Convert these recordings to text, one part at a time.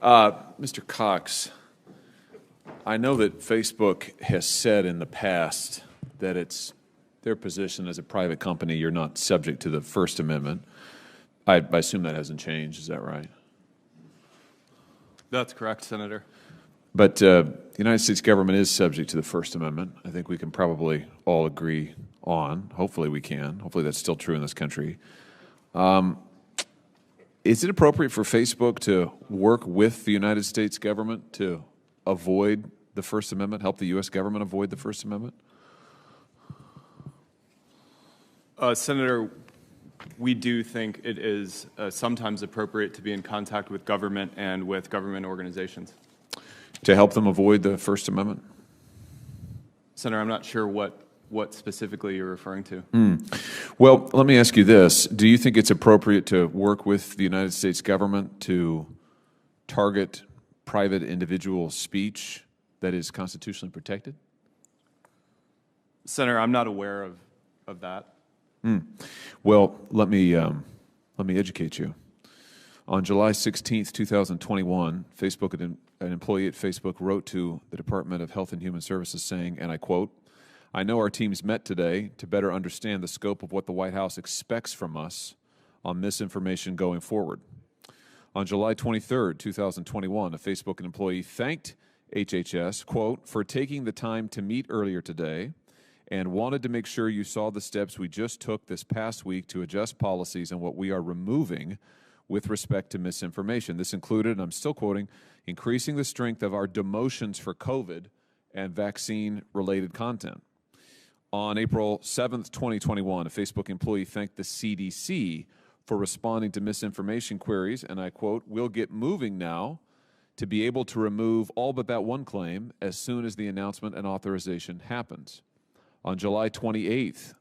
Mr. Cox, I know that Facebook has said in the past that it's their position as a private company, you're not subject to the First Amendment. I assume that hasn't changed. Is that right? That's correct, Senator. But the United States government is subject to the First Amendment. I think we can probably all agree on. Hopefully we can. Hopefully that's still true in this country. Is it appropriate for Facebook to work with the United States government to avoid the First Amendment, help the U.S. government avoid the First Amendment? Senator, we do think it is sometimes appropriate to be in contact with government and with government organizations. To help them avoid the First Amendment? Senator, I'm not sure what specifically you're referring to. Well, let me ask you this. Do you think it's appropriate to work with the United States government to target private individual speech that is constitutionally protected? Senator, I'm not aware of that. Well, let me educate you. On July 16th, 2021, an employee at Facebook wrote to the Department of Health and Human Services saying, and I quote, "I know our teams met today to better understand the scope of what the White House expects from us on misinformation going forward." On July 23rd, 2021, a Facebook employee thanked HHS, quote, "for taking the time to meet earlier today and wanted to make sure you saw the steps we just took this past week to adjust policies and what we are removing with respect to misinformation. This included," and I'm still quoting, "increasing the strength of our demotions for COVID and vaccine-related content." On April 7th, 2021, a Facebook employee thanked the CDC for responding to misinformation queries, and I quote, "We'll get moving now to be able to remove all but that one claim as soon as the announcement and authorization happens." On July 28th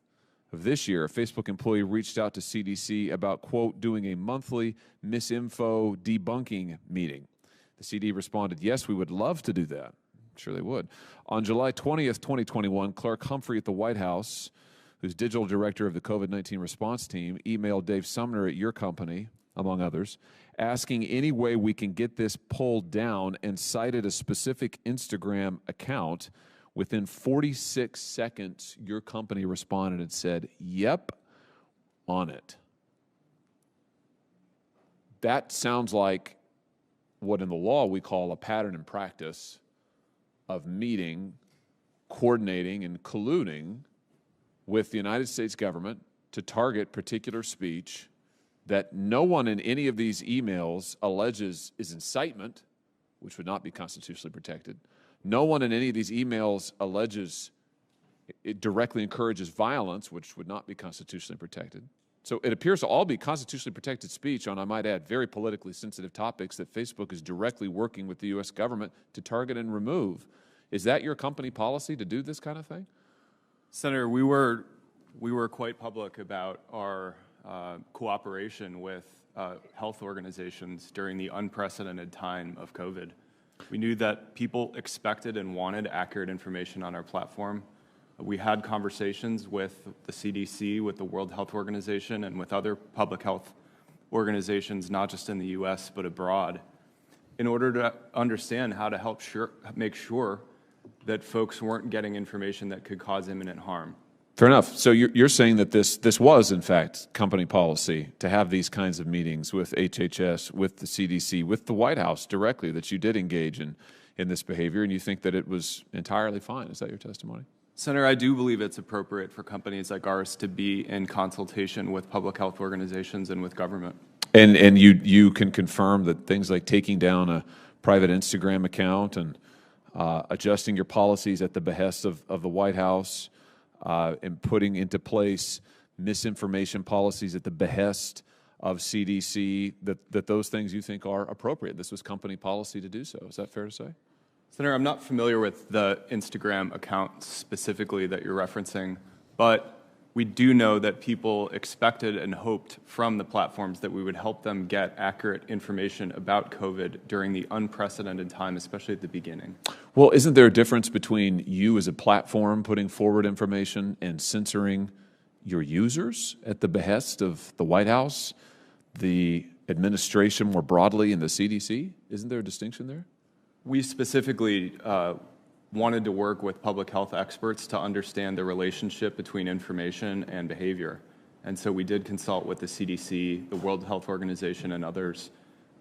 of this year, a Facebook employee reached out to CDC about, quote, "doing a monthly misinfo debunking meeting." The CD responded, "Yes, we would love to do that." I'm sure they would. On July 20th, 2021, Clark Humphrey at the White House, who's digital director of the COVID-19 response team, emailed Dave Sumner at your company, among others, asking any way we can get this pulled down and cited a specific Instagram account. Within 46 seconds, your company responded and said, "Yep, on it." That sounds like what in the law we call a pattern and practice of meeting, coordinating, and colluding with the United States government to target particular speech that no one in any of these emails alleges is incitement, which would not be constitutionally protected. No one in any of these emails alleges it directly encourages violence, which would not be constitutionally protected. So it appears to all be constitutionally protected speech on, I might add, very politically sensitive topics that Facebook is directly working with the U.S. government to target and remove. Is that your company policy to do this kind of thing? Senator, we were quite public about our cooperation with health organizations during the unprecedented time of COVID. We knew that people expected and wanted accurate information on our platform. We had conversations with the CDC, with the World Health Organization, and with other public health organizations, not just in the U.S., but abroad, in order to understand how to help make sure that folks weren't getting information that could cause imminent harm. Fair enough. So you're saying that this was, in fact, company policy to have these kinds of meetings with HHS, with the CDC, with the White House directly, that you did engage in this behavior, and you think that it was entirely fine. Is that your testimony? Senator, I do believe it's appropriate for companies like ours to be in consultation with public health organizations and with government. And you can confirm that things like taking down a private Instagram account and adjusting your policies at the behest of the White House, and putting into place misinformation policies at the behest of CDC, that those things you think are appropriate. This was company policy to do so. Is that fair to say? Senator, I'm not familiar with the Instagram account specifically that you're referencing, but we do know that people expected and hoped from the platforms that we would help them get accurate information about COVID during the unprecedented time, especially at the beginning. Well, isn't there a difference between you as a platform putting forward information and censoring your users at the behest of the White House, the administration more broadly in the CDC? Isn't there a distinction there? We specifically wanted to work with public health experts to understand the relationship between information and behavior. And so we did consult with the CDC, the World Health Organization, and others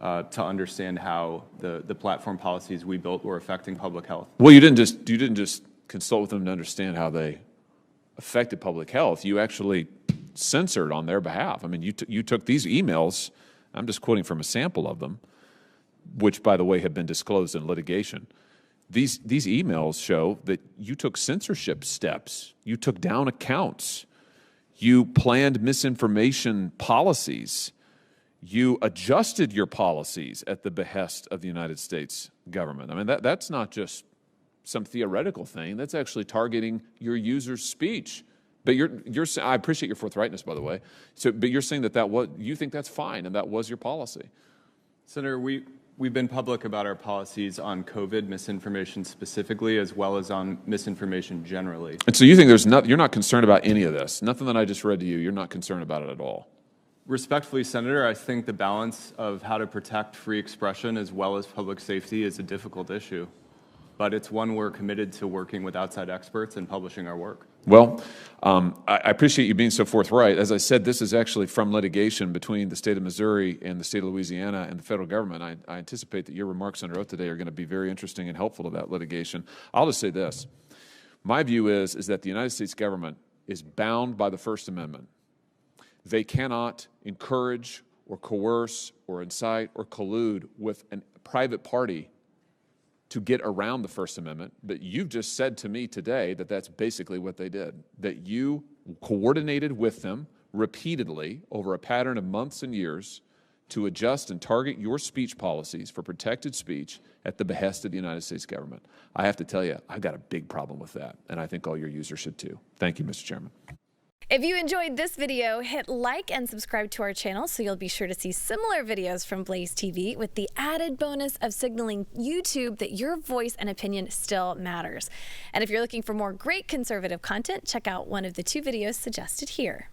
to understand how the platform policies we built were affecting public health. Well, you didn't just consult with them to understand how they affected public health. You actually censored on their behalf. I mean, you took these emails, I'm just quoting from a sample of them, which, by the way, have been disclosed in litigation. These emails show that you took censorship steps. You took down accounts. You planned misinformation policies. You adjusted your policies at the behest of the United States government. I mean, that's not just some theoretical thing. That's actually targeting your users' speech. But I appreciate your forthrightness, by the way. But you're saying you think that's fine, and that was your policy. Senator, we've been public about our policies on COVID misinformation specifically, as well as on misinformation generally. And so you think you're not concerned about any of this? Nothing that I just read to you, you're not concerned about it at all? Respectfully, Senator, I think the balance of how to protect free expression as well as public safety is a difficult issue, but it's one we're committed to working with outside experts and publishing our work. Well, I appreciate you being so forthright. As I said, this is actually from litigation between the state of Missouri and the state of Louisiana and the federal government. I anticipate that your remarks under oath today are going to be very interesting and helpful to that litigation. I'll just say this. My view is that the United States government is bound by the First Amendment. They cannot encourage or coerce or incite or collude with a private party to get around the First Amendment. But you've just said to me today that that's basically what they did, that you coordinated with them repeatedly over a pattern of months and years to adjust and target your speech policies for protected speech at the behest of the United States government. I have to tell you, I've got a big problem with that, and I think all your users should too. Thank you, Mr. Chairman. If you enjoyed this video, hit like and subscribe to our channel so you'll be sure to see similar videos from BlazeTV with the added bonus of signaling YouTube that your voice and opinion still matters. And if you're looking for more great conservative content, check out one of the 2 videos suggested here.